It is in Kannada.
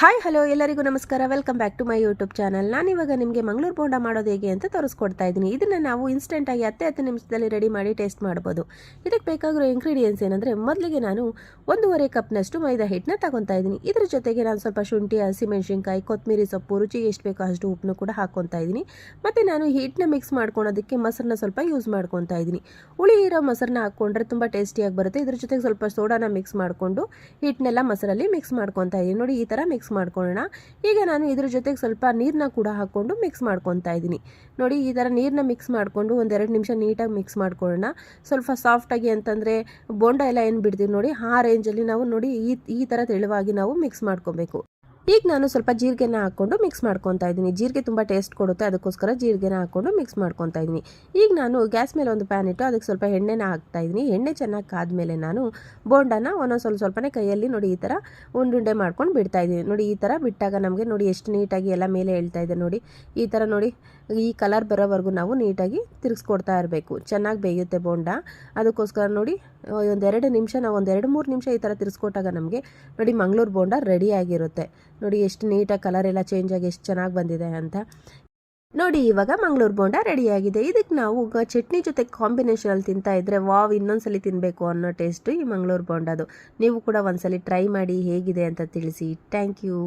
ಹಾಯ್ ಹಲೋ ಎಲ್ಲರಿಗೂ ನಮಸ್ಕಾರ. Welcome back to my YouTube channel. ನಾನಿವಾಗ ನಿಮಗೆ ಮಂಗಳೂರು ಬೋಂಡ ಮಾಡೋದು ಹೇಗೆ ಅಂತ ತೋರಿಸ್ಕೊಡ್ತಾ ಇದ್ದೀನಿ. ಇದನ್ನು ನಾವು ಇನ್ಸ್ಟೆಂಟಾಗಿ 10 ನಿಮಿಷದಲ್ಲಿ ರೆಡಿ ಮಾಡಿ ಟೇಸ್ಟ್ ಮಾಡ್ಬೋದು. ಇದಕ್ಕೆ ಬೇಕಾಗಿರೋ ಇಂಗ್ರೀಡಿಯೆಂಟ್ಸ್ ಏನಂದರೆ, ಮೊದಲಿಗೆ ನಾನು 1.5 ಕಪ್ನಷ್ಟು ಮೈದಾ ಹಿಟ್ಟನ್ನ ತಗೊತಾ ಇದ್ದೀನಿ. ಇದ್ರ ಜೊತೆಗೆ ನಾನು ಸ್ವಲ್ಪ ಶುಂಠಿ, ಹಸಿಮೆಣಸಿನ್ಕಾಯಿ, ಕೊತ್ತಂಬರಿ ಸೊಪ್ಪು, ರುಚಿಗೆ ಎಷ್ಟು ಬೇಕೋ ಅಷ್ಟು ಉಪ್ಪನ್ನು ಕೂಡ ಹಾಕ್ಕೊತಾ ಇದ್ದೀನಿ. ಮತ್ತು ನಾನು ಹಿಟ್ಟನ್ನ ಮಿಕ್ಸ್ ಮಾಡ್ಕೊಳೋದಕ್ಕೆ ಮೊಸರನ್ನ ಸ್ವಲ್ಪ ಯೂಸ್ ಮಾಡ್ಕೊತಾ ಇದ್ದೀನಿ. ಹುಳಿ ಇರೋ ಮೊಸರನ್ನ ಹಾಕ್ಕೊಂಡ್ರೆ ತುಂಬ ಟೇಸ್ಟಿಯಾಗಿ ಬರುತ್ತೆ. ಇದ್ರ ಜೊತೆಗೆ ಸ್ವಲ್ಪ ಸೋಡಾನ ಮಿಕ್ಸ್ ಮಾಡಿಕೊಂಡು ಹಿಟ್ಟನ್ನೆಲ್ಲ ಮೊಸರಲ್ಲಿ ಮಿಕ್ಸ್ ಮಾಡ್ಕೊತಾ ಇದ್ದೀನಿ. ನೋಡಿ, ಈ ಥರ ಮಿಕ್ಸ್ ಮಾಡ್ಕೊಳ್ಳೋಣ. ಈಗ ನಾನು ಇದ್ರ ಜೊತೆಗೆ ಸ್ವಲ್ಪ ನೀರನ್ನ ಕೂಡ ಹಾಕ್ಕೊಂಡು ಮಿಕ್ಸ್ ಮಾಡ್ಕೊತಾ ಇದ್ದೀನಿ. ನೋಡಿ, ಈ ಥರ ನೀರನ್ನ ಮಿಕ್ಸ್ ಮಾಡಿಕೊಂಡು 1-2 ನಿಮಿಷ ನೀಟಾಗಿ ಮಿಕ್ಸ್ ಮಾಡ್ಕೊಳ್ಳೋಣ. ಸ್ವಲ್ಪ ಸಾಫ್ಟಾಗಿ ಅಂತಂದರೆ ಬೋಂಡ ಎಲ್ಲ ಏನು ಬಿಡ್ತೀವಿ ನೋಡಿ, ಆ ರೇಂಜಲ್ಲಿ ನಾವು ನೋಡಿ ಈ ಥರ ತೆಳುವಾಗಿ ನಾವು ಮಿಕ್ಸ್ ಮಾಡ್ಕೊಬೇಕು. ಈಗ ನಾನು ಸ್ವಲ್ಪ ಜೀರಿಗೆನ ಹಾಕ್ಕೊಂಡು ಮಿಕ್ಸ್ ಮಾಡ್ಕೊತಾ ಇದ್ದೀನಿ. ಜೀರಿಗೆ ತುಂಬ ಟೇಸ್ಟ್ ಕೊಡುತ್ತೆ, ಅದಕ್ಕೋಸ್ಕರ ಜೀರಿಗೆನ ಹಾಕ್ಕೊಂಡು ಮಿಕ್ಸ್ ಮಾಡ್ಕೊತಾ ಇದ್ದೀನಿ. ಈಗ ನಾನು ಗ್ಯಾಸ್ ಮೇಲೆ ಒಂದು ಪ್ಯಾನ್ ಇಟ್ಟು ಅದಕ್ಕೆ ಸ್ವಲ್ಪ ಎಣ್ಣೆನ ಹಾಕ್ತಾ ಇದ್ದೀನಿ. ಎಣ್ಣೆ ಚೆನ್ನಾಗಿ ಕಾದ್ಮೇಲೆ ನಾನು ಬೋಂಡನ ಒಂದೊಂದು ಸ್ವಲ್ಪನೇ ಕೈಯಲ್ಲಿ ನೋಡಿ ಈ ಥರ ಉಂಡುಂಡೆ ಮಾಡ್ಕೊಂಡು ಬಿಡ್ತಾ ಇದ್ದೀನಿ. ನೋಡಿ, ಈ ಥರ ಬಿಟ್ಟಾಗ ನಮಗೆ ನೋಡಿ ಎಷ್ಟು ನೀಟಾಗಿ ಎಲ್ಲ ಮೇಲೆ ಹೇಳ್ತಾ ಇದೆ. ನೋಡಿ, ಈ ಥರ ನೋಡಿ ಈ ಕಲರ್ ಬರೋವರೆಗೂ ನಾವು ನೀಟಾಗಿ ತಿರುಗಿಸ್ಕೊಡ್ತಾ ಇರಬೇಕು. ಚೆನ್ನಾಗಿ ಬೇಯುತ್ತೆ ಬೋಂಡ. ಅದಕ್ಕೋಸ್ಕರ ನೋಡಿ ಒಂದೆರಡು ನಿಮಿಷ ನಾವು 2-3 ನಿಮಿಷ ಈ ಥರ ತಿರ್ಸ್ಕೊಟ್ಟಾಗ ನಮಗೆ ನೋಡಿ ಮಂಗಳೂರು ಬೋಂಡ ರೆಡಿಯಾಗಿರುತ್ತೆ. ನೋಡಿ ಎಷ್ಟು ನೀಟಾಗಿ ಕಲರ್ ಎಲ್ಲ ಚೇಂಜ್ ಆಗಿ ಎಷ್ಟು ಚೆನ್ನಾಗಿ ಬಂದಿದೆ ಅಂತ. ನೋಡಿ, ಇವಾಗ ಮಂಗಳೂರು ಬೋಂಡ ರೆಡಿಯಾಗಿದೆ. ಇದಕ್ಕೆ ನಾವು ಚಟ್ನಿ ಜೊತೆ ಕಾಂಬಿನೇಷನಲ್ಲಿ ತಿಂತಾ ಇದ್ದರೆ ವಾವ್, ಇನ್ನೊಂದ್ಸಲಿ ತಿನ್ನಬೇಕು ಅನ್ನೋ ಟೇಸ್ಟು ಈ ಮಂಗಳೂರು ಬೋಂಡದು. ನೀವು ಕೂಡ ಒಂದ್ಸಲಿ ಟ್ರೈ ಮಾಡಿ ಹೇಗಿದೆ ಅಂತ ತಿಳಿಸಿ. Thank you.